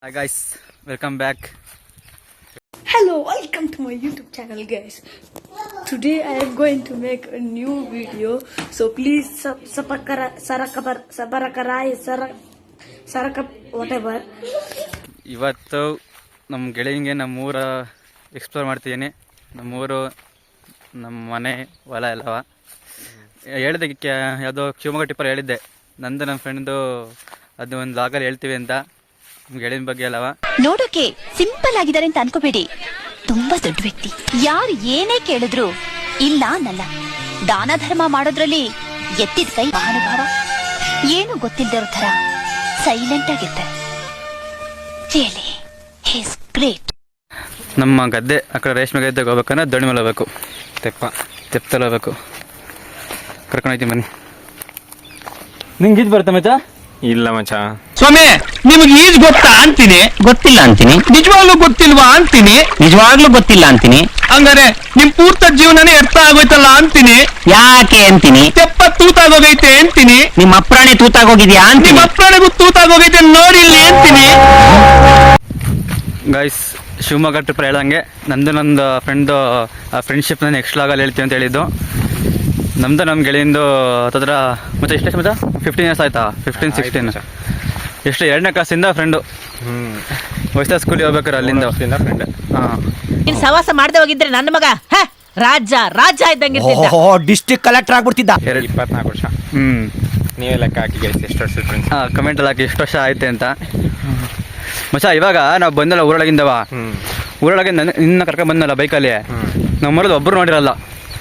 Hi guys, welcome back. Hello, welcome to my YouTube channel, guys. Today I am going to make a new video, so please whatever. ಇವತ್ತು ನಮ್ಮ ಗೆಳೆಯಂಗೆ ನಮ್ಮೂರ explore ಮಾಡ್ತಿದ್ದೀನಿ. ನಮ್ಮೂರು, ನಮ್ಮ ಮನೆ, ಹೊಲ ಎಲ್ಲವ ಹೇಳಿದೆ. ಯಾವುದೋ ಶಿವಮೊಗ್ಗ ಟಿಪ್ಪರ್ ಹೇಳಿದ್ದೆ, ನಂದು ನಮ್ಮ ಫ್ರೆಂಡ್ದು ಅದು ಒಂದು ಲಾಗಲ್ಲಿ ಹೇಳ್ತೀವಿ ಅಂತ. ಗೆಳೆಯನ ಬಗ್ಗೆ ಅಲ್ಲವ, ನೋಡೋಕೆ ಸಿಂಪಲ್ ಆಗಿದ್ದಾರೆ ಅಂತ ಅನ್ಕೋಬೇಡಿ, ತುಂಬಾ ದೊಡ್ಡ ವ್ಯಕ್ತಿ. ಯಾರು ಏನೇ ಕೇಳಿದ್ರು ಇಲ್ಲ ಅನ್ನಲ್ಲ. ದಾನ ಧರ್ಮ ಮಾಡೋದ್ರಲ್ಲಿ ಎತ್ತಿದ ಕೈ, ಮಹಾನುಭಾವ. ಏನು ಗೊತ್ತಿಲ್ದಿರೋ ತರ ಸೈಲೆಂಟ್ ಆಗಿರ್ತಾರೆ. Really he is great. ನಮ್ಮ ಗದ್ದೆ ಆ ಕಡೆ ರೇಷ್ಮೆ ಗದ್ದೆಗೆ ಹೋಗ್ಬೇಕಂದ್ರೆ ದೋಣಿ ಮೇಲೆ ಹೋಗ್ಬೇಕು, ತೆಪ್ಪದಲ್ಲಿ ಹೋಗ್ಬೇಕು. ಕರ್ಕೊಂಡು ಹೋಗ್ತೀನಿ ಬನ್ನಿ. ನಿಂಗೆ ಈಜು ಬರುತ್ತೆ ಮಚ್ಚ? ಇಲ್ಲ ಮಚ್ಚ. ಸ್ವಾಮಿ, ನಿಮ್ಗೆ ಈಜ್ ಗೊತ್ತಾ ಅಂತೀನಿ? ಗೊತ್ತಿಲ್ಲ ಅಂತೀನಿ. ನಿಜವಾಗ್ಲೂ ಗೊತ್ತಿಲ್ವಾ ಅಂತೀನಿ? ನಿಜವಾಗ್ಲೂ ಗೊತ್ತಿಲ್ಲ ಅಂತೀನಿ. ಹಂಗಾರೆ ನಿಮ್ ಪೂರ್ತ ಜೀವನನೇ ಅರ್ಥ ಆಗೋಯ್ತಲ್ಲ ಅಂತೀನಿ. ಯಾಕೆ ಅಂತೀನಿ? ತೆಪ್ಪ ತೂತಾಗೋಗೈತೆ ಅಂತೀನಿ. ನಿಮ್ಮ ಅಪ್ರಾಣಿ ತೂತಾಗೋಗಿದ್ಯಾ ಅಂತೀನಿ. ನಿಮ್ಮ ಅಪ್ರಾಣಿಗೂ ತೂತಾಗೋಗೈತೆ ನೋಡಿ ಇಲ್ಲಿ ಅಂತೀನಿ. ಗೈಸ್, ಶಿವಮೊಗ್ಗ ಟ್ರಿಪ್ ಹೇಳ್ದಂಗೆ ನಂದು ಫ್ರೆಂಡ್ದು ಫ್ರೆಂಡ್ಶಿಪ್ ನಾನು ನೆಕ್ಸ್ಟ್ ಲಾಗಲ್ಲಿ ಹೇಳ್ತೀವಿ ಅಂತ ಹೇಳಿದ್ದು. ನಮ್ಮದು ನಮ್ಮ ಗೆಳೆಯಿಂದು ಹತ್ತಿರ ಮತ್ತೆ ಎಷ್ಟು ಮಚ್ಚ? 15 years ಆಯ್ತಾ? 15-16 ಎಷ್ಟು? 2ನೇ ಕ್ಲಾಸಿಂದ ಫ್ರೆಂಡು. ವಯಸ್ಸ ಸ್ಕೂಲಿಗೆ ಹೋಗ್ಬೇಕಾರೆ ಅಲ್ಲಿಂದ ಫ್ರೆಂಡ್. ಹಾಂ, ನೀನ್ ಸವಾಸ ಮಾಡದೆ ಹೋಗಿದ್ರೆ ನನ್ನ ಮಗ ರಾಜ ಇದ್ದಂಗೆ ಡಿಸ್ಟ್ರಿಕ್ಟ್ ಕಲೆಕ್ಟರ್ ಆಗ್ಬಿಡ್ತಿದ್ದ. 24 ವರ್ಷ. ನೀವೇ ಲೆಕ್ಕ ಹಾಕಿ ಗೈಸ್, ಎಷ್ಟು ವರ್ಷ ಫ್ರೆಂಡ್ಸ್? ಹಾಂ, ಕಮೆಂಟಲ್ಲಿ ಹಾಕಿ ಎಷ್ಟು ವರ್ಷ ಆಯ್ತೆ ಅಂತ. ಮಚ್ಚ, ಇವಾಗ ನಾವು ಬಂದಲ್ಲ ಊರೊಳಗಿಂದವ, ಊರೊಳಗೆ ನಿನ್ನ ಕರ್ಕೊಂಡು ಬಂದಲ್ಲ ಬೈಕಲ್ಲಿ, ನಮ್ಮೂರದ್ದು ಒಬ್ಬರು ನೋಡಿರಲ್ಲ,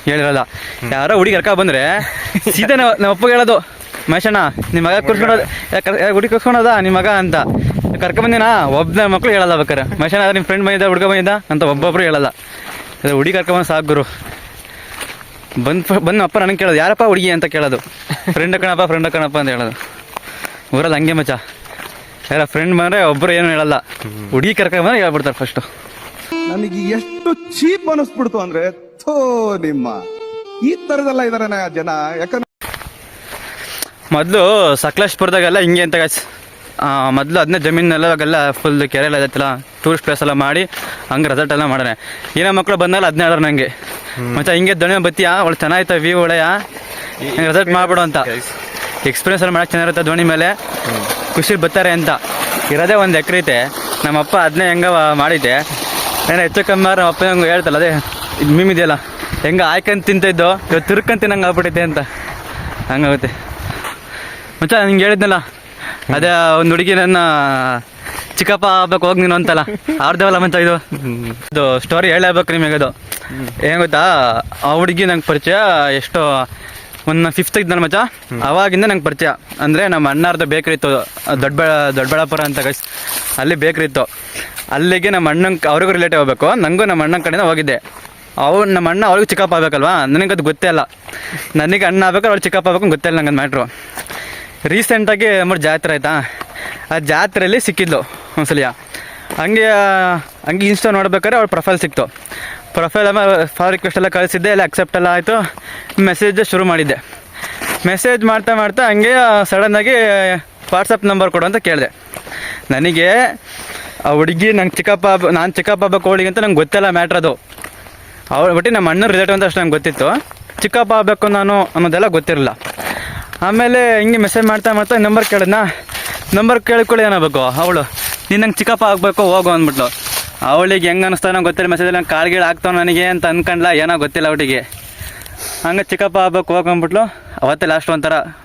ಹೇಳಿರಲ್ಲ. ಯಾರೋ ಹುಡುಗಿ ಕರ್ಕೊಂಡು ಬಂದರೆ ಸೀದಾ ನಾವು ಅಪ್ಪಗೆ ಹೇಳೋದು, ಮಹೇಶಣ್ಣ ನಿಮ್ಮ ಮಗ ಕೂರ್ಸ್ಕೊಳೋದು, ಹುಡುಗಿ ಕೂರ್ಸ್ಕೊಳೋದ ನಿಮ್ಮ ಮಗ ಅಂತ. ಕರ್ಕೊಂಬಂದಿನ ಒಬ್ಬನ ಮಕ್ಕಳು ಹೇಳಲ್ಲ. ಬೇಕಾರೆ ಮಹೇಶಣ್ಣ ನಿಮ್ಮ ಫ್ರೆಂಡ್ ಬಂದಿದ್ದ, ಹುಡುಗ ಬಂದಿದ್ದ ಅಂತ ಒಬ್ಬೊಬ್ರು ಹೇಳಲ್ಲ. ಅದು ಹುಡುಗಿ ಕರ್ಕೊಂಬಂದು ಸಾಕು ಗುರು. ಬಂದು ಅಪ್ಪ ನನಗೆ ಕೇಳೋದು, ಯಾರಪ್ಪ ಹುಡುಗಿ ಅಂತ ಕೇಳೋದು. ಫ್ರೆಂಡ್ ಕಣಪ್ಪ ಅಂತ ಹೇಳೋದು. ಊರಲ್ಲಿ ಹಂಗೆ ಮಚ್ಚ, ಯಾರ ಫ್ರೆಂಡ್ ಬಂದರೆ ಒಬ್ಬರು ಏನು ಹೇಳಲ್ಲ, ಹುಡುಗಿ ಕರ್ಕೊಂಬಂದ್ರೆ ಹೇಳ್ಬಿಡ್ತಾರೆ ಫಸ್ಟು. ನನಗೆ ಎಷ್ಟು ಚೀಪ್ ಅನಿಸ್ಬಿಡ್ತು ಅಂದ್ರೆ, ಥೋ ನಿಮ್ಮ ಈ ತರದೆಲ್ಲ ಇದಾರೆ ಜನ. ಯಾಕಂದ್ರೆ ಮೊದಲು ಸಕಲೇಶ್ಪುರದಾಗೆಲ್ಲ ಹಿಂಗೆ ಅಂತ ಮೊದಲು ಅದನ್ನೇ ಜಮೀನೆಲ್ಲ ಫುಲ್ ಕೆರೆ ಎಲ್ಲ ಇದೈತಲ್ಲ, ಟೂರಿಸ್ಟ್ ಪ್ಲೇಸ್ ಎಲ್ಲ ಮಾಡಿ ಹಂಗೆ ರೆಸಾರ್ಟ್ ಎಲ್ಲ ಮಾಡೋಣ. ಏನೋ ಮಕ್ಕಳು ಬಂದಾಗ ಅದನ್ನೇ ಹೇಳೋರು ನನಗೆ, ಮತ್ತೆ ಹಿಂಗೆ ದಣೆ ಬತ್ತೀಯಾ ಒಳ್ಳೆ ಚೆನ್ನಾಗಿತ್ತು ವ್ಯೂ, ಒಳ್ಳೆಯ ರೆಸಾರ್ಟ್ ಮಾಡ್ಬಿಡು ಅಂತ. ಎಕ್ಸ್ಪೀರಿಯನ್ಸ್ ಎಲ್ಲ ಮಾಡೋಕ್ಕೆ ಚೆನ್ನಾಗಿರುತ್ತೆ ದೋಣಿ ಮೇಲೆ, ಖುಷಿ ಬರ್ತಾರೆ ಅಂತ. ಇರೋದೇ 1 ಎಕರೆ ಐತೆ, ನಮ್ಮಪ್ಪ ಅದನ್ನೇ ಹೆಂಗೆ ಮಾಡಿದ್ದೆ. ಏನೋ ಹೆಚ್ಚು ಕಮ್ಮಿ ನಮ್ಮ ಅಪ್ಪ ಹೆಂಗೆ ಹೇಳ್ತಲ್ಲ, ಅದೇ ಇದು ಮೀಮಿದೆಯಲ್ಲ, ಹೆಂಗೆ ಆಯ್ಕೊಂಡು ತಿಂತಿದ್ದು ಇವತ್ತು ತಿರ್ಕೊಂಡು ತಿನ್ನಂಗೆ ಆಗ್ಬಿಟ್ಟೈತೆ ಅಂತ ಹಂಗಾಗುತ್ತೆ ಮಚ್ಚ. ನಿಂಗೆ ಹೇಳಿದ್ನಲ್ಲ, ಅದೇ ಒಂದು ಹುಡುಗಿ ನನ್ನ ಚಿಕ್ಕಪ್ಪ ಆಗ್ಬೇಕು ಹೋಗಿ ನೀನು ಅಂತಲ್ಲ, ಆಡ್ದೇವಲ್ಲ ಮಚ್ಚ. ಇದು ಸ್ಟೋರಿ ಹೇಳಬೇಕು ನಿಮಗೆ. ಅದು ಏನು ಗೊತ್ತಾ, ಆ ಹುಡುಗಿ ನಂಗೆ ಪರಿಚಯ ಎಷ್ಟು ಒಂದು 5th ಇದ್ನಲ್ಲ ಮಚ್ಚ, ಅವಾಗಿಂದ ನಂಗೆ ಪರಿಚಯ. ಅಂದರೆ ನಮ್ಮ ಅಣ್ಣಾರ್ದು ಬೇಕ್ರಿ ಇತ್ತು, ದೊಡ್ಡಬಳ್ಳಾಪುರ ಅಂತ ಗೈಸ್, ಅಲ್ಲಿ ಬೇಕ್ರಿ ಇತ್ತು. ಅಲ್ಲಿಗೆ ನಮ್ಮ ಅಣ್ಣಂಗೆ ಅವ್ರಿಗೂ ರಿಲೇಟಿವ್ ಹೋಗ್ಬೇಕು, ನನಗೂ ನಮ್ಮ ಅಣ್ಣನ ಕಡೆಯಿಂದ ಹೋಗಿದ್ದೆ. ನಮ್ಮ ಅಣ್ಣ ಅವ್ರಿಗೂ ಚಿಕ್ಕಪ್ಪ ಆಗ್ಬೇಕಲ್ವಾ, ನನಗೆ ಅದು ಗೊತ್ತೇ ಇಲ್ಲ. ನನಗೆ ಅಣ್ಣ ಆಗ್ಬೇಕು, ಅವ್ರಿಗೆ ಚಿಕ್ಕಪ್ಪ ಆಗ್ಬೇಕು ಗೊತ್ತಿಲ್ಲ ನಂಗೆ ಅದು ಮ್ಯಾಟ್ರು. ರೀಸೆಂಟಾಗಿ ನಮ್ಮ ಜಾತ್ರೆ ಆಯಿತಾ, ಆ ಜಾತ್ರೆಯಲ್ಲಿ ಸಿಕ್ಕಿದ್ಲು ಒಂದ್ಸಲಿಯ. ಹಂಗೆ ಇನ್ಸ್ಟಾ ನೋಡ್ಬೇಕಾದ್ರೆ ಅವ್ಳ ಪ್ರೊಫೈಲ್ ಸಿಕ್ತು. ಪ್ರೊಫೈಲ್ ಫಾರ್ ರಿಕ್ವೆಸ್ಟ್ ಎಲ್ಲ ಕಳಿಸಿದ್ದೆ, ಎಲ್ಲ ಅಕ್ಸೆಪ್ಟ್ ಎಲ್ಲ ಆಯಿತು. ಮೆಸೇಜ್ ಶುರು ಮಾಡಿದ್ದೆ. ಮೆಸೇಜ್ ಮಾಡ್ತಾ ಹಂಗೆ ಸಡನ್ನಾಗಿ ವಾಟ್ಸಪ್ ನಂಬರ್ ಕೊಡು ಅಂತ ಕೇಳಿದೆ. ನನಗೆ ಆ ಹುಡುಗಿ ನಾನು ಚಿಕ್ಕಪ್ಪ ಆಗ್ಬೇಕು ಅವಳಿಗೆ ಅಂತ ನಂಗೆ ಗೊತ್ತಿಲ್ಲ ಮ್ಯಾಟ್ರ್ ಅದು. ಒಟ್ಟು ನಮ್ಮ ಅಣ್ಣನ ರಿಲೇಟಿವ್ ಅಂತ ಅಷ್ಟು ನಂಗೆ ಗೊತ್ತಿತ್ತು, ಚಿಕ್ಕಪ್ಪ ಆಗಬೇಕು ನಾನು ಅನ್ನೋದೆಲ್ಲ ಗೊತ್ತಿರಲಿಲ್ಲ. ಆಮೇಲೆ ಹಿಂಗೆ ಮೆಸೇಜ್ ಮಾಡ್ತಾ ನಂಬರ್ ಕೇಳಿದ್ನಾ. ನಂಬರ್ ಕೇಳಿಕೊಳ್ಳಿ ಏನಾಗಬೇಕು, ಅವಳು ನೀನು ನಂಗೆ ಚಿಕ್ಕಪ್ಪ ಆಗಬೇಕು ಹೋಗು ಅಂದ್ಬಿಟ್ಲು. ಅವಳಿಗೆ ಹೆಂಗೆ ಅನ್ನಿಸ್ತಾನೋ ಗೊತ್ತಿಲ್ಲ, ಮೆಸೇಜ್ ನಂಗೆ ಕಾಳ್ಗೀಳು ಆಗ್ತಾವ ನನಗೆ ಅಂತ ಅನ್ಕೊಂಡ್ಲ, ಏನೋ ಗೊತ್ತಿಲ್ಲ ಅವಳಿಗೆ. ಹಂಗೆ ಚಿಕ್ಕಪ್ಪ ಆಗ್ಬೇಕು ಹೋಗಂಬಿಟ್ಲು. ಅವತ್ತೇ ಲಾಸ್ಟ್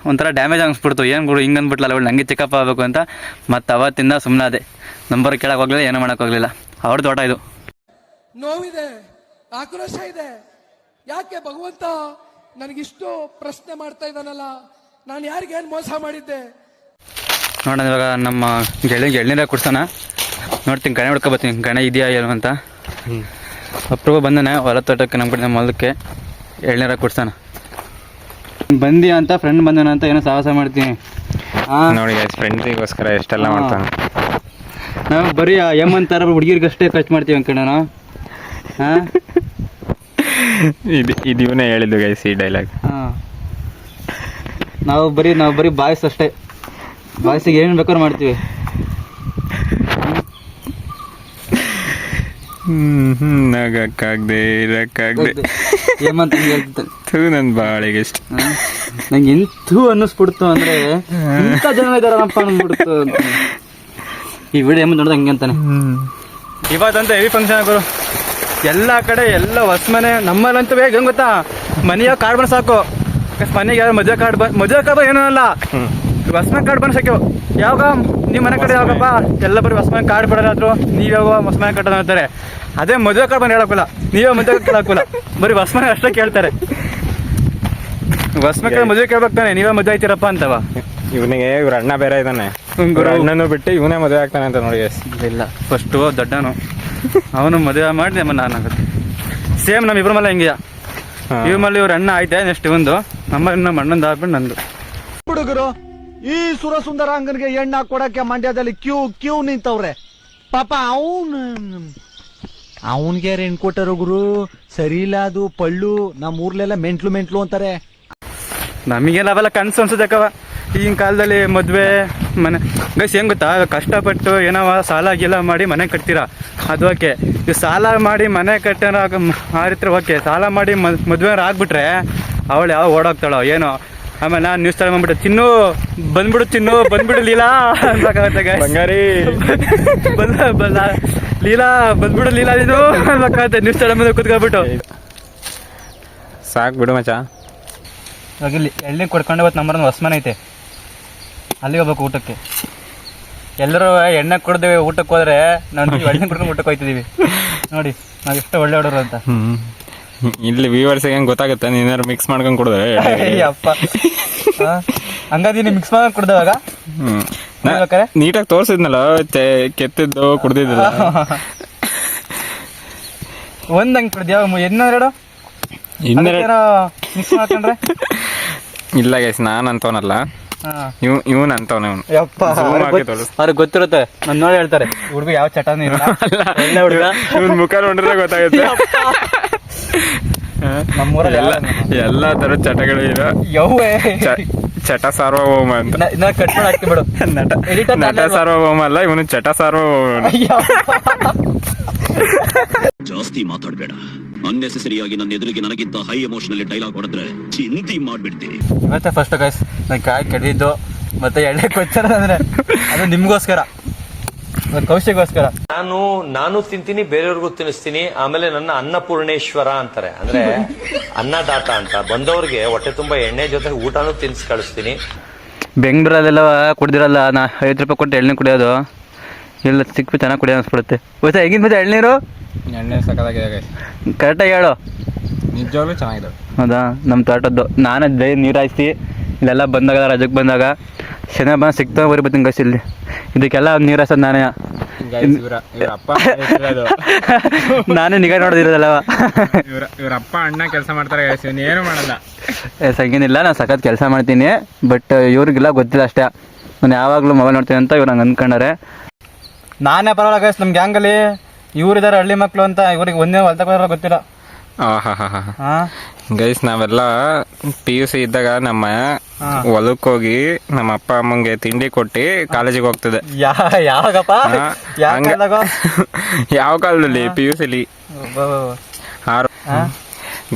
ಒಂಥರ ಡ್ಯಾಮೇಜ್ ಅನಿಸ್ಬಿಡ್ತು. ಏನು ಬಿಡು ಹಿಂಗೆ ಅಂದ್ಬಿಟ್ಲಲ್ಲ ಅವಳು ನನಗೆ ಚಿಕ್ಕಪ್ಪ ಆಗಬೇಕು ಅಂತ. ಮತ್ತು ಅವತ್ತಿಂದ ಸುಮ್ಮನೆ ಅದೇ, ನಂಬರ್ ಕೇಳಕ್ಕೆ ಹೋಗಲಿಲ್ಲ, ಏನೂ ಮಾಡೋಕ್ಕೋಗಲಿಲ್ಲ. ಅವ್ರ ತೋಟ ಇದು. ನೋವಿದೆ, ಆಕ್ರೋಶ ಇದೆ. ಯಾಕೆ ಭಗವಂತ ನನಗಿಷ್ಟು ಪ್ರಶ್ನೆ ಮಾಡ್ತಾ ಇದ್ದಾನಲ್ಲ, ನಾನು ಯಾರಿಗೇನು ಮೋಸ ಮಾಡಿದ್ದೆ? ನೋಡೋಣ ಇವಾಗ ನಮ್ಮ ಎಳ್ನೀರ ಕುಡ್ಸೋಣ. ನೋಡ್ತೀನಿ, ಗಣೆ ಹುಡ್ಕೊಬತ್ತೀನಿ, ಗಣೆ ಇದೆಯಾ ಏನು ಅಂತ. ಅಪ್ರೂವ ಬಂದಾನೆ ಹೊಲ ತೋಟಕ್ಕೆ, ನಮ್ಮ ಕಡೆ ನಮ್ಮ ಹೊಲಕ್ಕೆ ಎಳ್ನೀರ ಕುಡ್ಸೋಣ. ಬಂದಿ ಅಂತ ಫ್ರೆಂಡ್ ಬಂದಾನ ಅಂತ ಏನೋ ಸಾಹಸ ಮಾಡ್ತೀನಿ. ನೋಡಿ ಫ್ರೆಂಡ್ಸಿಗೋಸ್ಕರ ಎಷ್ಟೆಲ್ಲ ಮಾಡ್ತಾನೆ. ನಾವು ಬರೀ ಏಮಂತಾರ ಹುಡುಗಿರ್ಗಷ್ಟೇ ಖರ್ಚು ಮಾಡ್ತೀವಿ ಅಂದ್ಕೊಂಡ ನಾವು. ಇದು ಇವನೇ ಹೇಳಿದ್ದು ಗೈಸ್ ಈ ಡೈಲಾಗ್. ನಾವು ಬರೀ ಬಾಯ್ಸ್ ಅಷ್ಟೇ, ಬಾಯ್ಸಿಗೆ ಏನು ಬೇಕಾದ್ರೂ ಮಾಡ್ತೀವಿ. ನಗಕ್ಕಾಗ್ದೆ ಇರಕ್ಕಾಗ್ದೆ ಏಮಂತ ಹಿಂಗೆ ಹೇಳ್ತಿದ್ದೆ ಥೂ ನನ್ ಬಾಳೆಗೆ ಎಷ್ಟು ನಂಗೆ ಎಂತೂ ಅನ್ನಿಸ್ಬಿಡ್ತು ಅಂದ್ರೆ ಇಂಥ ಜನ ಇದಾರಪ್ಪ ಅಂದ್ಬಿಡ್ತು ಅಂತ. ಈ ವಿಡಿಯೋ ಏಮಂತ ನೋಡಿದ್ರೆ ಹಂಗೆ ಅಂತಾನೆ. ಇವತ್ತಂತ ಹೆವಿ ಫಂಕ್ಷನ್ ಗುರು, ಎಲ್ಲ ಕಡೆ ಎಲ್ಲ ಹೊಸ ಮನೆ. ನಮ್ಮಲ್ಲಂತೂ ಹೇಗೆ ಗೊತ್ತಾ, ಮನೆಯ ಕಾರ್ಡ್ ಬಂದು ಸಾಕು. ಮನೆಗೆ ಯಾರು ಮದುವೆ ಕಾರ್ಡ್ ಏನೂ ಅಲ್ಲ, ಹೊಸ ಕಾರ್ಡ್ ಬಂದು ಸಾಕು. ಯಾವಾಗ ನೀವು ಮನೆ ಕಡೆ ಯಾವಾಗಪ್ಪ ಎಲ್ಲ ಬರೀ ಹೊಸ ಮನೆ ಕಾರ್ಡ್ ಬಿಡೋದಾದ್ರು, ನೀವು ಯಾವಾಗ ಹೊಸ ಮನೆ ಕಟ್ಟೋದು ಅಂತಾರೆ. ಅದೇ ಮದುವೆ ಕಾರ್ಡ್ ಬಂದು ಹೇಳೋಕ್ಕಲ್ಲ, ನೀವೇ ಮದುವೆ ಕೇಳೋಕ್ಕಲ್ಲ, ಬರೀ ಹೊಸ ಮನೆ ಅಷ್ಟೇ ಕೇಳ್ತಾರೆ. ಹೊಸ ಮಕ್ಕಳ ಮದುವೆ ಕೇಳ್ಬೇಕಾನೆ, ನೀವೇ ಮದುವೆ ಆಯ್ತೀರಪ್ಪ ಅಂತವ. ಇವನಿಗೆ ಇವ್ರ ಅಣ್ಣ ಬೇರೆ ಇದ್ದಾನೆ, ಇವ್ರ ಅಣ್ಣನು ಬಿಟ್ಟು ಇವನೇ ಮದುವೆ ಆಗ್ತಾನೆ ಅಂತ ನೋಡಿ. ಇಲ್ಲ, ಫಸ್ಟು ದೊಡ್ಡನು ಅವನು ಮದುವೆ ಮಾಡಿ ನಾನು ಆಗುತ್ತೆ. ಸೇಮ್ ನಮ್ಮ ಇಬ್ಬರ ಮೇಲೆ ಹಿಂಗೆಯಾ, ಇವ್ರ ಮೇಲೆ ಇವ್ರ ಅಣ್ಣ ಆಯ್ತೆ, ನೆಕ್ಸ್ಟ್ ಒಂದು ನಮ್ಮ ಅಣ್ಣಂದು ಆಗ್ಬಿಟ್ಟು ನಂದು. ಹುಡುಗರು ಈ ಸುರಸುಂದರಾಂಗನಿಗೆ ಎಣ್ಣ ಕೊಡಕ್ಕೆ ಮಂಡ್ಯದಲ್ಲಿ ಕ್ಯೂ ನಿಂತವ್ರೆ. ಪಾಪ ಅವನ್ಗೆ ಹೆಣ್ ಕೊಟ್ಟರು ಗುರು, ಸರಿ ಇಲ್ಲ ಅದು ಪಳ್ಳು. ನಮ್ಮ ಊರ್ಲೆಲ್ಲ ಮೆಂಟ್ಲು ಅಂತಾರೆ. ನಮಗೇನು ಅವೆಲ್ಲ ಕನ್ಸು ಅನ್ಸುತ್ತಕ್ಕವ. ಈಗಿನ ಕಾಲದಲ್ಲಿ ಮದುವೆ ಮನೆ ಗೈಸ್ ಹೆಂಗೆ ಗೊತ್ತಾ, ಕಷ್ಟಪಟ್ಟು ಏನವ ಸಾಲ ಗೀಲ ಮಾಡಿ ಮನೆ ಕಟ್ತೀರಾ, ಅದು ಓಕೆ. ಇದು ಸಾಲ ಮಾಡಿ ಮನೆ ಕಟ್ಟೋಣ ಆರಿತ್ರ ಓಕೆ, ಸಾಲ ಮಾಡಿ ಮದುವೆ ಆಗ್ಬಿಟ್ರೆ ಅವಳು ಯಾವ ಓಡೋಗ್ತಾಳೋ ಏನೋ. ಆಮೇಲೆ ನಾನು ನ್ಯೂಸ್ ಚಾನಲ್ ಬಂದ್ಬಿಟ್ಟು ಬಂದ್ಬಿಡು ಲೀಲಾ ಅನ್ಬೇಕಾಗತ್ತೆ ಗೈಸ್. ಬಂಗಾರಿ ಲೀಲಾ ಬಂದ್ಬಿಡು ಲೀಲಾ ನೀನು ಅನ್ಬೇಕಾಗತ್ತೆ ನ್ಯೂಸ್ ಚಾನಲ್ ಬಂದು ಕುತ್ಕೊಬಿಟ್ಟು. ಸಾಕು ಬಿಡು ಮಚ್ಚ. ಇವಾಗ ಇಲ್ಲಿ ಎಳ್ನೀರು ಕೊಡ್ಕೊಂಡು ಇವತ್ತು ನಮ್ಮರೊಂದು ಹೊಸ ಮನೆ ಐತೆ, ಅಲ್ಲಿಗೆ ಹೋಗ್ಬೇಕು ಊಟಕ್ಕೆ. ಎಲ್ಲರೂ ಎಣ್ಣೆ ಕೊಡ್ದೇವೆ ಊಟಕ್ಕೆ ಹೋದ್ರೆ ನಾವು ಎಣ್ಣೆ ಕೊಡ್ಕೊಂಡು ಊಟಕ್ಕೆ ಹೋಗ್ತಿದ್ದೀವಿ ನೋಡಿ, ನಾವು ಎಷ್ಟು ಒಳ್ಳೆ ಹೊಡೋರು ಅಂತ. ಇಲ್ಲಿ ವ್ಯೂವರ್ಸ್ ಹೆಂಗ್ ಗೊತ್ತಾಗುತ್ತೆ, ನೀನಾರು ಮಿಕ್ಸ್ ಮಾಡ್ಕೊಂಡು ಕೊಡಿದ್ರೆ. ಅಪ್ಪ ಹಂಗಾಗಿ ನೀನು ಮಿಕ್ಸ್ ಮಾಡ್ಕೊಂಡು ಕುಡ್ದವಾಗ ನೀಟಾಗಿ ತೋರಿಸಿದ್ನಲ್ಲ, ಕೆತ್ತಿದ್ದು ಕುಡ್ದಿದ್ದಲ್ಲ. ಒಂದ್ ಹಂಗೆ ಕುಡ್ದ್ಯಾವ ಇನ್ನೆರಡು ಮಿಕ್ಸ್ ಮಾಡ್ಕೊಂಡ್ರೆ ಇಲ್ಲ ಗೈಸ್, ನಾನ್ ಅಂತವನಲ್ಲ, ಇವನ್ ಅಂತವನ. ಅವ್ರಿಗೆ ಗೊತ್ತಿರುತ್ತೆ, ನಾನು ನೋಡಿ ಹೇಳ್ತಾರೆ ಹುಡುಗ ಯಾವ ಚಟನೂ ಇಲ್ಲ, ಒಳ್ಳೆ ಹುಡುಗ. ಇವನ್ ಮುಖ ನೋಡಿದ್ರೆ ಗೊತ್ತಾಗುತ್ತೆ. ನಮ್ಮೂರಲ್ಲಿ ಎಲ್ಲಾ ತರದ ಚಟಗಳು ಇದೆ. ಯವ್ವೇ ಚಟ ಸಾರ್ವಭೌಮ ಅಂತ ಕಟ್ ಮಾಡಿ ಹಾಕ್ತಿ ಬಿಡು. ನಟ ಸಾರ್ವಭೌಮ ಅಲ್ಲ, ಇವನು ಚಟ ಸಾರ್ವಭೌಮ. ಜಾಸ್ತಿ ಮಾತಾಡಬೇಡ, ಅನ್ನೆಸೆಸರಿಯಾಗಿ ನನ್ನ ಎದುರಿಗೆ ನನಗಿಂತ ಹೈ ಎಮೋಷನಲ್ ಡೈಲಾಗ್ ಹೊಡೆದ್ರೆ ಚಿಂತಿ ಮಾಡ್ಬಿಡ್ತೀನಿ. ಮತ್ತೆ ಫಸ್ಟ್ ಗೈಸ್ ನಾನು ಕಾಯಿ ಕೆಡಿದ್ದು ಮತ್ತೆ ಎಳ್ಳೆ ಕೊಚ್ಚಾರ ಅಂದ್ರೆ ಅದು ನಿಮ್ಗೋಸ್ಕರ, ಕೌಶಿಗೋಸ್ಕರ. ನಾನು ತಿಂತೀನಿ, ಬೇರೆಯವ್ರಿಗೂ ತಿನ್ನಿಸ್ತೀನಿ. ಆಮೇಲೆ ನನ್ನ ಅನ್ನಪೂರ್ಣೇಶ್ವರ ಅಂತಾರೆ, ಅಂದ್ರೆ ಅನ್ನದಾತ ಅಂತ. ಬಂದವ್ರಿಗೆ ಹೊಟ್ಟೆ ತುಂಬಾ ಎಣ್ಣೆ ಜೊತೆ ಊಟನೂ ತಿನ್ಸಿ ಕಳಿಸ್ತೀನಿ. ಬೆಂಗಳೂರಲ್ಲೆಲ್ಲ ಕುಡ್ದಿರಲ್ಲ, ನಾ 50 ರೂಪಾಯಿ ಕೊಟ್ಟು ಎಳ್ನೀರು ಕುಡಿಯೋದು, ಇಲ್ಲ ಸಿಕ್ಬಿಟ್ಟು ಚೆನ್ನಾಗಿ ಕುಡಿಯೋ ಅನ್ಸ್ಬಿಡುತ್ತೆ. ಗೊತ್ತಾ ಹೇಗಿನ ಮತ್ತೆ ಎಳ್ನೀರು ಎಣ್ಣೆ ಸಕ್ಕದಾಗಿದೆ, ಕರೆಕ್ಟಾಗಿ ಹೇಳು. ನಿಜವಾಗ್ಲೂ ಚೆನ್ನಾಗಿದೆ. ಹೌದಾ, ನಮ್ಮ ತೋಟದ್ದು. ನಾನೇ ಡೈಲಿ ನೀರು ಹಾಯಿಸಿ ಇಲ್ಲೆಲ್ಲ ಬಂದಾಗ ರಜಕ್ಕೆ ಬಂದಾಗ ಶನಿ ಬಂದು ಸಿಗ್ತಾ ಬರ್ತೀನಿ ಗೈಸ್. ಇಲ್ಲಿ ಇದಕ್ಕೆಲ್ಲ ನೀರು ಹಾಸೋದು ನಾನೇ. ನಾನೇ ನಿಗಾ ನೋಡೋದಿರೋದಲ್ಲವ. ಇವ್ರ ಅಪ್ಪ ಅಣ್ಣ ಕೆಲಸ ಮಾಡ್ತಾರೆ, ಏನು ಮಾಡಲ್ಲ. ಸಂಗೇನಿಲ್ಲ, ನಾನು ಸಖತ್ ಕೆಲಸ ಮಾಡ್ತೀನಿ, ಬಟ್ ಇವ್ರಿಗೆಲ್ಲ ಗೊತ್ತಿಲ್ಲ ಅಷ್ಟೇ. ನಾನು ಯಾವಾಗಲೂ ಮೊಬೈಲ್ ನೋಡ್ತೀನಿ ಅಂತ ಇವ್ರು ನಂಗೆ ಅಂದ್ಕೊಂಡಾರೆ. ನಾನೇ ಪರವಾಗಿಲ್ಲ ಗೈಸ್, ನಮ್ಮ ಗ್ಯಾಂಗಲ್ಲಿ ಇವ್ರಿದ್ದಾರೆ ಹಳ್ಳಿ ಮಕ್ಕಳು ಅಂತ, ಇವ್ರಿಗೆ ಒಂದೇ ಹೊಲ್ತಕ್ಕ ಗೊತ್ತಿಲ್ಲ. ಗೈಸ್ ನಾವೆಲ್ಲ PUC ಇದ್ದಾಗ ನಮ್ಮ ಹೊಲಕ್ಕೆ ಹೋಗಿ ನಮ್ಮ ಅಪ್ಪ ಅಮ್ಮಂಗೆ ತಿಂಡಿ ಕೊಟ್ಟು ಕಾಲೇಜಿಗೆ ಹೋಗ್ತದೆ. ಯಾವಾಗಪ್ಪ? ಯಾವ ಕಾಲದಲ್ಲಿ? PUCಲಿ.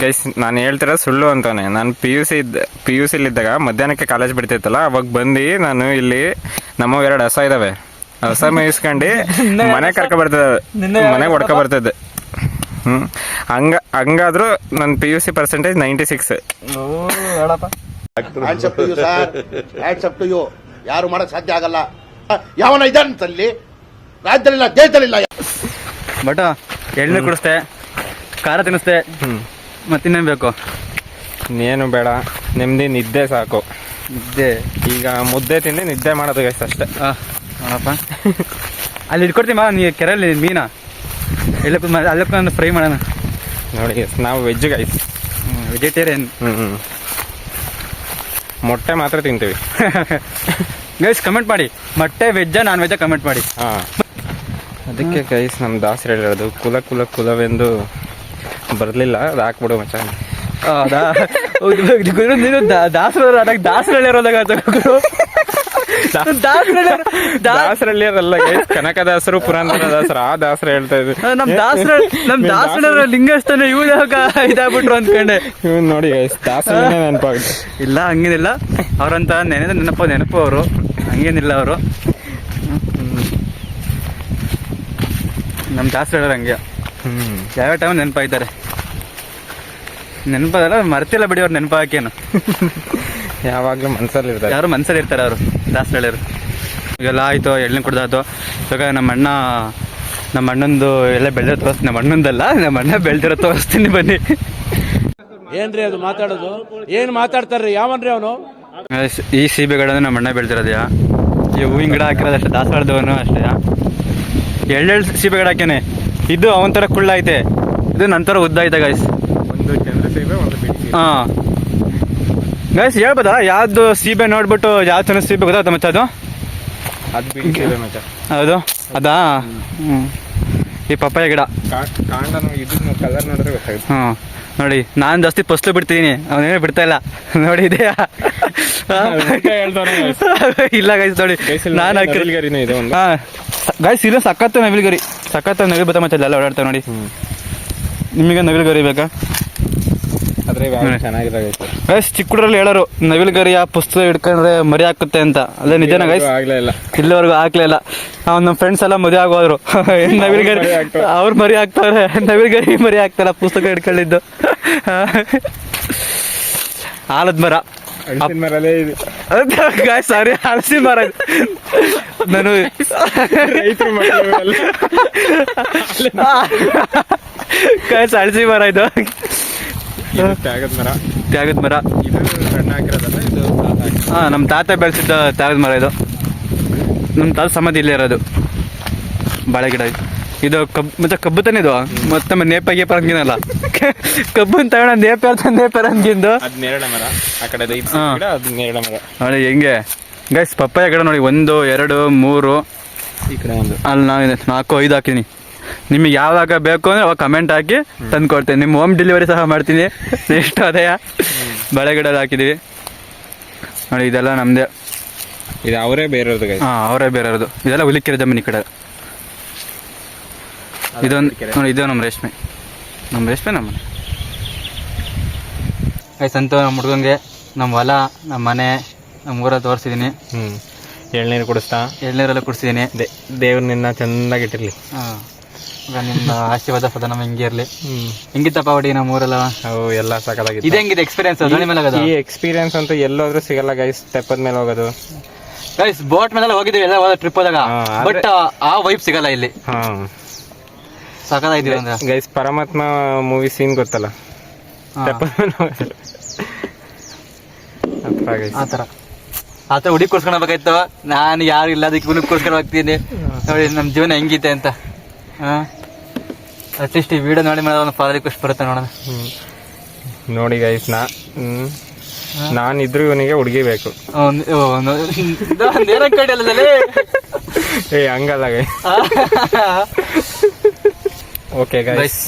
ಗೈಸ್ ನಾನು ಹೇಳ್ತಿರೋ ಸುಳ್ಳು ಅಂತಾನೆ. ನಾನು PUCಲಿ ಇದ್ದಾಗ ಮಧ್ಯಾಹ್ನಕ್ಕೆ ಕಾಲೇಜ್ ಬಿಡ್ತಿತ್ತಲ್ಲ, ಅವಾಗ ಬಂದು ನಾನು ಇಲ್ಲಿ ನಮ್ಮ 2 ಹಸ ಇದಾವೆ, ಹಸ ಮೇಯಿಸ್ಕೊಂಡು ಮನೆ ಕರ್ಕೊ ಬರ್ತದೆ, ಮನೆಗೆ ಹೊಡ್ಕೊ ಬರ್ತದೆ. ಹಂಗಾದ್ರು ನನ್ನ PUC ಪರ್ಸೆಂಟೇಜ್ 96. ಯಾರು ಮಾಡಕ್ ಸಾಧ್ಯ ಆಗಲ್ಲ. ಯಾವನ ಇದಂತಲ್ಲಿ ರಾಜ್ಯದಲ್ಲಿಲ್ಲ, ದೇಶದಲ್ಲಿಲ್ಲ. ಬಟ್ ಎಣ್ಣೆ ಕುಡಿಸ್ತೆ, ಖಾರ ತಿನ್ನಿಸ್ತೆ, ಮತ್ತಿನ್ನೇನು ಬೇಕು? ಇನ್ನೇನು ಬೇಡ, ನೆಮ್ಮದಿ ನಿದ್ದೆ ಸಾಕು. ನಿದ್ದೆ ಈಗ ಮುದ್ದೆ ತಿಂದು ನಿದ್ದೆ ಮಾಡೋದು ಗೈಸ್ ಅಷ್ಟೇ. ನೋಡಪ್ಪ ಅಲ್ಲಿ ಇಟ್ಕೊಡ್ತೀವಿ ನೀ ಕೆರೆಯಲ್ಲಿ ಮೀನಾ ಅಲ್ಲಕ್ಕೆ ಫ್ರೈ ಮಾಡೋಣ ನೋಡಿ. ನಾವು ವೆಜ್ ಗೈಸ್, ವೆಜಿಟೇರಿಯನ್. ಮೊಟ್ಟೆ ಮಾತ್ರ ತಿಂತೀವಿ ಗೈಸ್. ಕಮೆಂಟ್ ಮಾಡಿ, ಮೊಟ್ಟೆ ವೆಜ್ಜಾ ನಾನ್ ವೆಜ್ಜಾ ಕಮೆಂಟ್ ಮಾಡಿ. ಅದಕ್ಕೆ ಗೈಸ್ ನಮ್ಮ ದಾಸರು ಹೇಳಿರೋದು ಕುಲವೆಂದು ಬರಲಿಲ್ಲ, ಅದು ಹಾಕ್ಬಿಡು ಮಚ್ಚ. ಹೌದಾ? ನೀನು ದಾಸರು ಹೇಳಿರೋದಾಗ ದಾಸರಳ್ಳಿಯರಲ್ಲ ಗೈಸ್, ಕನಕದಾಸರು ಪುರಂದರದಾಸರು, ಆ ದಾಸರು ಹೇಳ್ತಾ ಇದ್ರು. ನಮ್ ದಾಸರ ಲಿಂಗಸ್ಥಾನ ಇವ್ರು ಯಾವಾಗ ಇದಾಗ್ಬಿಟ್ರು ಅಂದ್ಕೊಂಡೆ. ಇವ್ನು ನೋಡಿ ಗೈಸ್ ದಾಸರೇ ನೆನಪಾಗುತ್ತೆ. ಇಲ್ಲ ಹಂಗೇನಿಲ್ಲ, ಅವ್ರಂತ ನೆನಪು ಅವರು, ಹಂಗೇನಿಲ್ಲ ಅವರು. ನಮ್ಮ ದಾಸರು ಹೇಳೋರು ಹಂಗೆ, ಯಾವ ಟೈಮ್ ನೆನಪಾಯ್ತಾರೆ. ನೆನಪಲ್ಲ ಮರ್ತಿಲ್ಲ ಬಿಡಿ ಅವ್ರು, ನೆನಪು ಹಾಕೇನು ಯಾವಾಗ್ಲೂ ಮನ್ಸಲ್ಲಿ ಇರ್ತಾರೆ, ಯಾರು ಮನ್ಸಲ್ಲಿ ಇರ್ತಾರೆ ಅವರು ದಾಸರು ಹೇಳೋರು. ಈಗೆಲ್ಲ ಆಯಿತು, ಎಳ್ನೀರು ಕುಡ್ದಾಯ್ತು. ಇವಾಗ ನಮ್ಮ ಅಣ್ಣಂದು ಎಲ್ಲ ಬೆಳೆದಿರೋ ತೋರಿಸ್ತೀನಿ. ನಮ್ಮ ಅಣ್ಣಂದಲ್ಲ, ನಮ್ಮ ಅಣ್ಣ ಬೆಳೆದಿರೋ ತೋರಿಸ್ತೀನಿ ಬನ್ನಿ. ಏನ್ರಿ ಅದು ಮಾತಾಡೋದು? ಏನ್ ಮಾತಾಡ್ತಾರ್ರಿ? ಯಾವನ್ರಿ ಅವನು? ಈ ಸೀಬೆಗಳನ್ನು ನಮ್ಮ ಅಣ್ಣ ಬೆಳೆದಿರೋದ್ಯಾ, ಈ ಹೂವಿನ ಗಿಡ ಹಾಕಿರೋದು ಅಷ್ಟೇ, ದಾಸವಾಳದವನು ಅಷ್ಟೇ. ಎಳ್ಳೆಳ್ಳು ಸೀಬೆ ಗಿಡ ಹಾಕ್ಯಾನೆ. ಇದು ಅವನ ಥರ ಕುಳ್ಳ ಐತೆ, ಇದು ನನ್ನ ಥರ ಉದ್ದ ಐತೆ ಗೈಸ್. ಒಂದು ಚಂದ್ರಸೀಬೆ, ಒಂದು ಬಿಡಿ. ಹಾಂ ಗೈಸ್, ಹೇಳ್ಬೋದಾ ಯಾವ್ದು ಸೀಬೆ ನೋಡ್ಬಿಟ್ಟು ಯಾವ ಥರ ಸೀಬೆ ಗೊತ್ತಾಗ್ತ ಮತ್ತೆ ಅದು? ಅದು ಬಿಡಿ ಸೀಬೆ ಮತ್ತೆ. ಹೌದು, ಅದಾ? ಹ್ಞೂ. ಈ ಪಪ್ಪಾಯ ಗಿಡ ಕಾಂಡ ಇದನ್ನ ಕಲರ್ ನೋಡಿದ್ರೆ ಗೊತ್ತಾಗುತ್ತೆ. ಹ್ಞೂ ನೋಡಿ, ನಾನು ಜಾಸ್ತಿ ಫಸ್ಲು ಬಿಡ್ತೀನಿ, ಅವನೇನು ಬಿಡ್ತಾ ಇಲ್ಲ ನೋಡಿ. ಇದೆಯಾ? ಇಲ್ಲ ಗೈಸ್ ನೋಡಿ, ನಾನು ನವಿಲ್ಗರಿನೇ ಇದೆ ಒಂದು. ಹಾಂ ಗೈಸ್, ಇಲ್ಲ ಸಖತ್ ನವಿಲ್ಗರಿ, ಸಖತ್ ನವಿಲು ಬತ್ತ ಮತ್ತೆ ಎಲ್ಲ ಓಡಾಡ್ತಾವೆ ನೋಡಿ. ನಿಮಗೆ ನವಿಲ್ಗರಿ ಬೇಕಾ? ಆದ್ರೆ ಚೆನ್ನಾಗಿದೆ ಗೈಸ್. ಚಿಕ್ಕ ಹುಡುಗರಲ್ಲಿ ಹೇಳೋರು ನವಿಲ್ಗರಿ ಆ ಪುಸ್ತಕ ಹಿಡ್ಕೊಂಡ್ರೆ ಮರಿ ಹಾಕುತ್ತೆ ಅಂತ. ಅದೇ ನಿಜನ ಗೈಸ್? ಆಗ್ಲೇ ಇಲ್ಲ, ಇಲ್ಲಿವರೆಗೂ ಹಾಕ್ಲೇ ಇಲ್ಲ. ನಮ್ಮ ಫ್ರೆಂಡ್ಸ್ ಎಲ್ಲ ಮದುವೆ ಆಗೋದ್ರು, ನವಿಲ್ಗರಿ ಅವ್ರು ಮರಿ ಹಾಕ್ತಾರೆ, ನವಿಲ್ಗರಿ ಮರಿ ಹಾಕ್ತಾರ ಪುಸ್ತಕ ಹಿಡ್ಕೊಂಡಿದ್ದು. ಆಲದ ಮರ, ಮರಲೇ ಇದೆ ಗಾಯ್ ಸಾರಿ, ಹಲಸಿನ ಮರ. ನಾನು ರೈತರು ಗಾಯ್ಸ್ ಹಲಸಿ ಮರ ಇದು, ತ್ಯಾಗದ ಮರ. ತ್ಯಾಗದ ಮರ ಇದು ಸಣ್ಣ ಹಾಕಿರೋದಲ್ಲ, ಇದು ಹಾಂ ನಮ್ಮ ತಾತ ಬೆಳೆಸಿದ್ದ ತ್ಯಾಗದ ಮರ ಇದು. ನಮ್ಮ ತಾತ ಸಮಾಧಿ ಇಲ್ಲೇ ಇರೋದು, ಬಾಳೆ ಗಿಡ ಇದು. ಕಬ್ಬು ಮತ್ತೆ ಕಬ್ಬು ತಾನೆ ಇದು, ಮತ್ತೆ ನೇಪ ಗೇಪ ಹಂಗಿನಲ್ಲ, ಕಬ್ಬನ್ ತಗೊಂಡ ನೇಪಾರ ಹಂಗಿಂದು. ಅದು ನೇರಳೆ ಮರ, ಆ ಕಡೆ ಅದು ನೇರಳೆ ಮರ ನೋಡಿ ಹೆಂಗೆ ಗೈಸ್. ಪಪ್ಪಾಯ ಗಿಡ ನೋಡಿ, 1 2 3, ಈ ಕಡೆ ಒಂದು, ಅಲ್ಲಿ ನಾವು 4 5 ಹಾಕಿನಿ. ನಿಮಗೆ ಯಾವಾಗ ಬೇಕು ಅಂದರೆ ಅವಾಗ ಕಮೆಂಟ್ ಹಾಕಿ ತಂದು ಕೊಡ್ತೇನೆ. ನಿಮ್ಮ ಹೋಮ್ ಡೆಲಿವರಿ ಸಹ ಮಾಡ್ತೀನಿ. ಎಷ್ಟು ಅದೇಯ ಬಳೆ ಗಿಡ ಹಾಕಿದ್ದೀವಿ ನೋಡಿ, ಇದೆಲ್ಲ ನಮ್ಮದೇ. ಇದು ಅವರೇ ಬೇರೆಯವ್ರದ್ದು ಗೈಸ್. ಹಾಂ, ಅವರೇ ಬೇರೆಯವ್ರದ್ದು. ಇದೆಲ್ಲ ಹುಲಿಕೆರೆ ಜಮೀನು ಈ ಕಡೆ. ಇದೊಂದು ನೋಡಿ, ಇದು ನಮ್ಮ ರೇಷ್ಮೆ ನಮ್ಮ ಗೈಸ್. ಅಂತ ನಮ್ಮ ಹುಡುಗಂಗೆ ನಮ್ಮ ಹೊಲ, ನಮ್ಮ ಮನೆ, ನಮ್ಮ ಊರ ತೋರಿಸಿದ್ದೀನಿ. ಎಳ್ನೀರು ಕುಡಿಸ್ತಾ, ಎಳ್ನೀರೆಲ್ಲ ಕುಡಿಸಿದ್ದೀನಿ. ದೇವ್ರು ನಿನ್ನ ಚೆನ್ನಾಗಿಟ್ಟಿರ್ಲಿ. ಹಾಂ, ಈಗ ನಿಮ್ಮ ಆಶೀರ್ವಾದ ಸದಾ ನಮ್ಮ ಹಿಂಗೆ ಇರಲಿ. ಹೆಂಗಿತ್ತಪ್ಪ ಹೊಡಿ ನಮ್ಮ ಊರೆಲ್ಲ? ಅವು ಎಲ್ಲ ಸಾಕಾಗಿತ್ತು. ಇದು ಹೆಂಗಿದೆ ಎಕ್ಸ್ಪೀರಿಯನ್ಸ್? ಈ ಎಕ್ಸ್ಪೀರಿಯನ್ಸ್ ಅಂತೂ ಎಲ್ಲೋದ್ರೂ ಸಿಗಲ್ಲ ಗೈಸ್. ತೆಪ್ಪದ ಮೇಲೆ ಹೋಗೋದು ಗೈಸ್, ಬೋಟ್ ಮೇಲೆ ಹೋಗಿದ್ದೀವಿ ಎಲ್ಲ ಟ್ರಿಪ್ ಹೋದಾಗ, ಬಟ್ ಆ ವೈಬ್ ಸಿಗಲ್ಲ ಇಲ್ಲಿ. ಹಾಂ, ಸಾಕಾಗಿದ್ದೀವಿ ಅಂದ್ರೆ ಗೈಸ್. ಪರಮಾತ್ಮ ಮೂವಿ ಸೀನ್ ಗೊತ್ತಲ್ಲ, ತೆಪ್ಪದ ಮೇಲೆ ಹೋಗೋದು ಆ ಥರ ಹುಡುಗಿ ಕೊಡ್ಸ್ಕೊಂಡು ಹೋಗ್ಬೇಕಾಯ್ತು. ನಾನು ಯಾರು ಇಲ್ಲ, ಅದಕ್ಕೆ ಹುಡುಗಿ ಕೊಡ್ಸ್ಕೊಂಡು ಹೋಗ್ತೀನಿ. ನೋಡಿ ನಮ್ಮ ಜೀವನ ಹೆಂಗಿದೆ ಅಂತ. ಹಾಂ, ಅಟ್ಲೀಸ್ಟ್ ಈ ವಿಡಿಯೋ ನೋಡಿ ಮಾಡೋದು ಒಂದು ಫಾದರ್ ಖುಷಿ ಬರುತ್ತೆ ನೋಡೋಣ. ನೋಡಿ ಗೈಸ್, ನಾನು ಇದ್ರು ಇವನಿಗೆ ಹುಡುಗಿ ಬೇಕು. ಏ ಹಂಗಲ್ಲ ಗೈಸ್. ಓಕೆ ಗೈಸ್,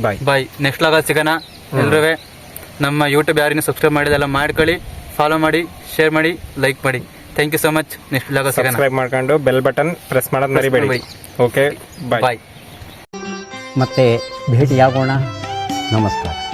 ಬಾಯ್. ನೆಕ್ಸ್ಟ್ ಲಾಗಲ್ಲಿ ಸಿಗೋಣ. ಎಲ್ಲರೂ ನಮ್ಮ ಯೂಟ್ಯೂಬ್ ಯಾರಿಗೂ ಸಬ್ಸ್ಕ್ರೈಬ್ ಮಾಡಿದೆಲ್ಲ ಮಾಡ್ಕೊಳ್ಳಿ, ಫಾಲೋ ಮಾಡಿ, ಶೇರ್ ಮಾಡಿ, ಲೈಕ್ ಮಾಡಿ. Thank you so much. Next ಲಾಗ ಸಿಗೋಣ. ಸಬ್ಸ್ಕ್ರೈಬ್ ಮಾಡ್ಕೊಂಡು ಬೆಲ್ ಬಟನ್ ಪ್ರೆಸ್ ಮಾಡೋದು ಮರಿಬೇಡಿ. Okay, bye. ಮತ್ತೆ ಭೇಟಿಯಾಗೋಣ. ನಮಸ್ಕಾರ.